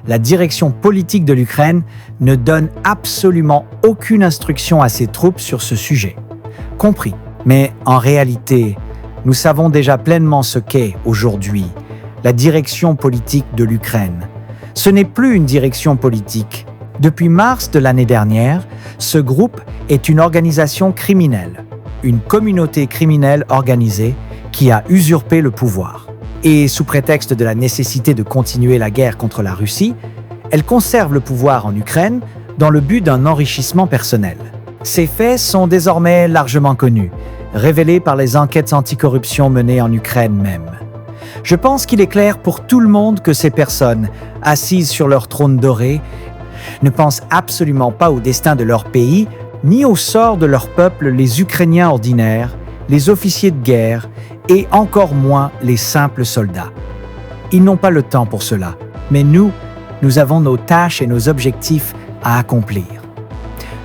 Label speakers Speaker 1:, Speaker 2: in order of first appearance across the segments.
Speaker 1: la direction politique de l'Ukraine ne donne absolument aucune instruction à ses troupes sur ce sujet. Compris. Mais en réalité, nous savons déjà pleinement ce qu'est aujourd'hui la direction politique de l'Ukraine. Ce n'est plus une direction politique. Depuis mars de l'année dernière, ce groupe est une organisation criminelle, une communauté criminelle organisée qui a usurpé le pouvoir. Et sous prétexte de la nécessité de continuer la guerre contre la Russie, elle conserve le pouvoir en Ukraine dans le but d'un enrichissement personnel. Ces faits sont désormais largement connus, révélés par les enquêtes anticorruption menées en Ukraine même. Je pense qu'il est clair pour tout le monde que ces personnes, assises sur leur trône doré, ne pensent absolument pas au destin de leur pays, ni au sort de leur peuple, les Ukrainiens ordinaires, les officiers de guerre et encore moins les simples soldats. Ils n'ont pas le temps pour cela, mais nous avons nos tâches et nos objectifs à accomplir.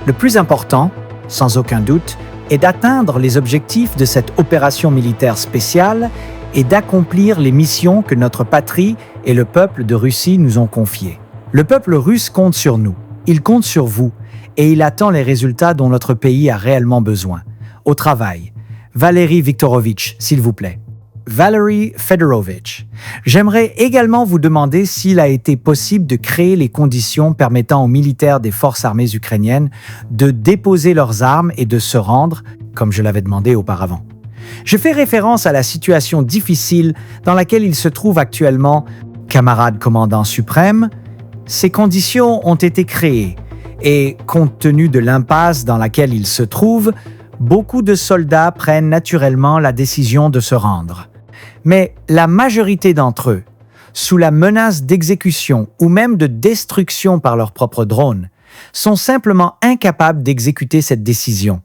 Speaker 1: Le plus important, sans aucun doute, est d'atteindre les objectifs de cette opération militaire spéciale et d'accomplir les missions que notre patrie et le peuple de Russie nous ont confiées. Le peuple russe compte sur nous, il compte sur vous, et il attend les résultats dont notre pays a réellement besoin. Au travail. Valery Viktorovitch, s'il vous plaît. Valery Fedorovitch. J'aimerais également vous demander s'il a été possible de créer les conditions permettant aux militaires des forces armées ukrainiennes de déposer leurs armes et de se rendre, comme je l'avais demandé auparavant. Je fais référence à la situation difficile dans laquelle il se trouve actuellement, camarade commandant suprême. Ces conditions ont été créées et, compte tenu de l'impasse dans laquelle il se trouve, beaucoup de soldats prennent naturellement la décision de se rendre. Mais la majorité d'entre eux, sous la menace d'exécution ou même de destruction par leurs propres drones, sont simplement incapables d'exécuter cette décision.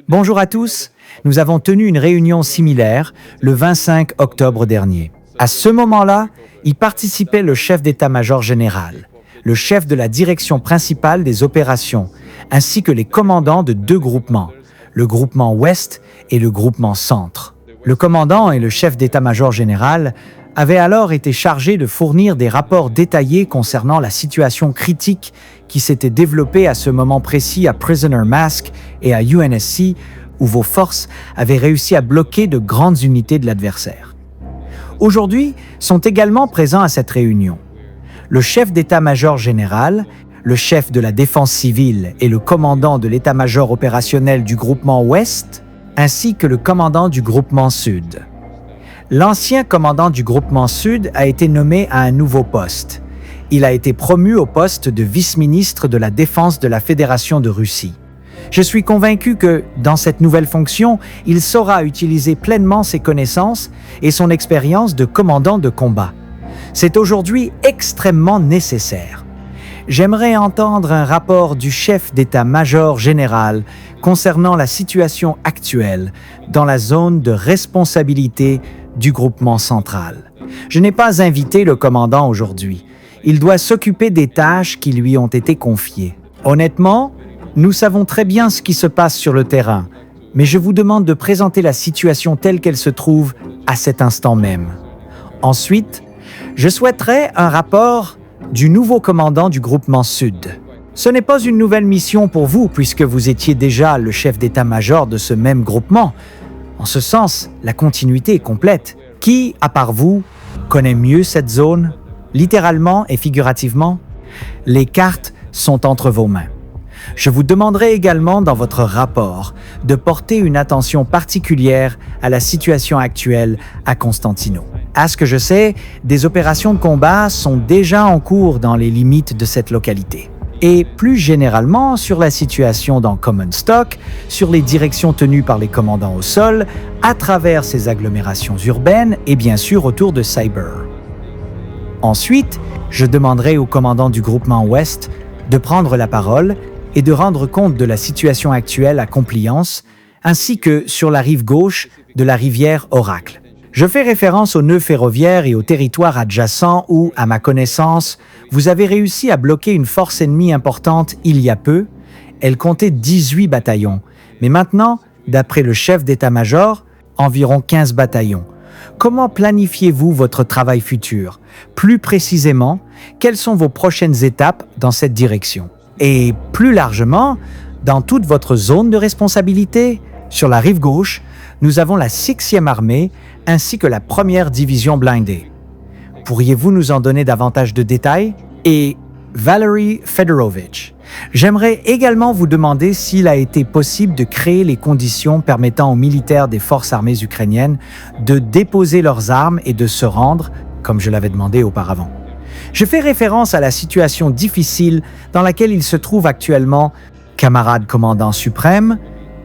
Speaker 1: Bonjour à tous, nous avons tenu une réunion similaire le 25 octobre dernier. À ce moment-là, y participait le chef d'état-major général, le chef de la direction principale des opérations, ainsi que les commandants de deux groupements, le groupement Ouest et le groupement Centre. Le commandant et le chef d'état-major général avaient alors été chargés de fournir des rapports détaillés concernant la situation critique qui s'était développée à ce moment précis à Prisoner Mask et à UNSC, où vos forces avaient réussi à bloquer de grandes unités de l'adversaire. Aujourd'hui, sont également présents à cette réunion le chef d'état-major général, le chef de la défense civile et le commandant de l'état-major opérationnel du groupement Ouest, ainsi que le commandant du groupement Sud. L'ancien commandant du groupement Sud a été nommé à un nouveau poste. Il a été promu au poste de vice-ministre de la Défense de la Fédération de Russie. Je suis convaincu que, dans cette nouvelle fonction, il saura utiliser pleinement ses connaissances et son expérience de commandant de combat. C'est aujourd'hui extrêmement nécessaire. J'aimerais entendre un rapport du chef d'état-major général concernant la situation actuelle dans la zone de responsabilité du groupement central. Je n'ai pas invité le commandant aujourd'hui. Il doit s'occuper des tâches qui lui ont été confiées. Honnêtement, nous savons très bien ce qui se passe sur le terrain, mais je vous demande de présenter la situation telle qu'elle se trouve à cet instant même. Ensuite, je souhaiterais un rapport du nouveau commandant du groupement Sud. Ce n'est pas une nouvelle mission pour vous puisque vous étiez déjà le chef d'état-major de ce même groupement. En ce sens, la continuité est complète. Qui, à part vous, connaît mieux cette zone, littéralement et figurativement? Les cartes sont entre vos mains. Je vous demanderai également dans votre rapport de porter une attention particulière à la situation actuelle à Constantino. À ce que je sais, des opérations de combat sont déjà en cours dans les limites de cette localité. et plus généralement sur la situation dans Common Stock, sur les directions tenues par les commandants au sol, à travers ces agglomérations urbaines et bien sûr autour de Cyber. Ensuite, je demanderai au commandant du groupement Ouest de prendre la parole et de rendre compte de la situation actuelle à Compliance, ainsi que sur la rive gauche de la rivière Oracle. Je fais référence aux nœuds ferroviaires et aux territoires adjacents où, à ma connaissance, vous avez réussi à bloquer une force ennemie importante il y a peu. Elle comptait 18 bataillons, mais maintenant, d'après le chef d'état-major, environ 15 bataillons. Comment planifiez-vous votre travail futur? Plus précisément, quelles sont vos prochaines étapes dans cette direction? Et plus largement, dans toute votre zone de responsabilité, sur la rive gauche, nous avons la 6e armée ainsi que la 1re division blindée. Pourriez-vous nous en donner davantage de détails? Et Valery Fedorovich, j'aimerais également vous demander s'il a été possible de créer les conditions permettant aux militaires des forces armées ukrainiennes de déposer leurs armes et de se rendre, comme je l'avais demandé auparavant. Je fais référence à la situation difficile dans laquelle il se trouve actuellement, camarade commandant suprême.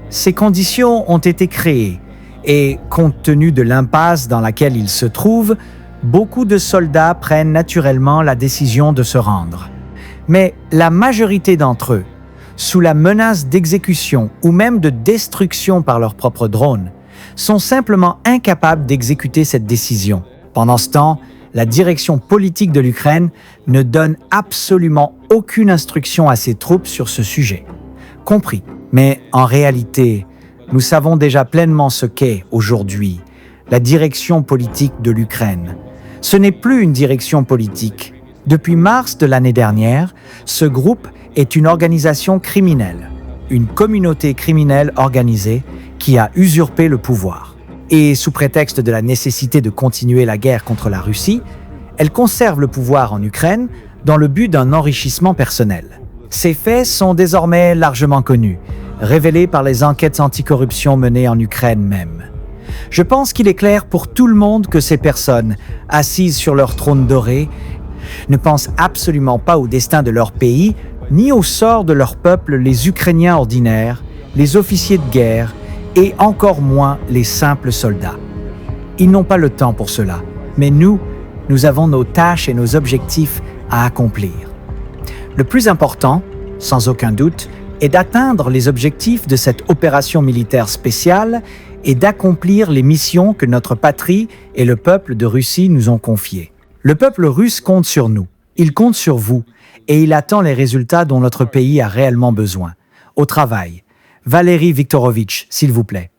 Speaker 1: Ces conditions ont été créées et, compte tenu de l'impasse dans laquelle il se trouve, beaucoup de soldats prennent naturellement la décision de se rendre. Mais la majorité d'entre eux, sous la menace d'exécution ou même de destruction par leurs propres drones, sont simplement incapables d'exécuter cette décision. Pendant ce temps, la direction politique de l'Ukraine ne donne absolument aucune instruction à ses troupes sur ce sujet. Compris. Mais en réalité, nous savons déjà pleinement ce qu'est aujourd'hui la direction politique de l'Ukraine. Ce n'est plus une direction politique. Depuis mars de l'année dernière, ce groupe est une organisation criminelle, une communauté criminelle organisée qui a usurpé le pouvoir. Et sous prétexte de la nécessité de continuer la guerre contre la Russie, elle conserve le pouvoir en Ukraine dans le but d'un enrichissement personnel. Ces faits sont désormais largement connus, révélés par les enquêtes anticorruption menées en Ukraine même. Je pense qu'il est clair pour tout le monde que ces personnes, assises sur leur trône doré, ne pensent absolument pas au destin de leur pays, ni au sort de leur peuple, les Ukrainiens ordinaires, les officiers de guerre et encore moins les simples soldats. Ils n'ont pas le temps pour cela, mais nous avons nos tâches et nos objectifs à accomplir. Le plus important, sans aucun doute, est d'atteindre les objectifs de cette opération militaire spéciale et d'accomplir les missions que notre patrie et le peuple de Russie nous ont confiées. Le peuple russe compte sur nous, il compte sur vous, et il attend les résultats dont notre pays a réellement besoin. Au travail. Valery Viktorovitch, s'il vous plaît.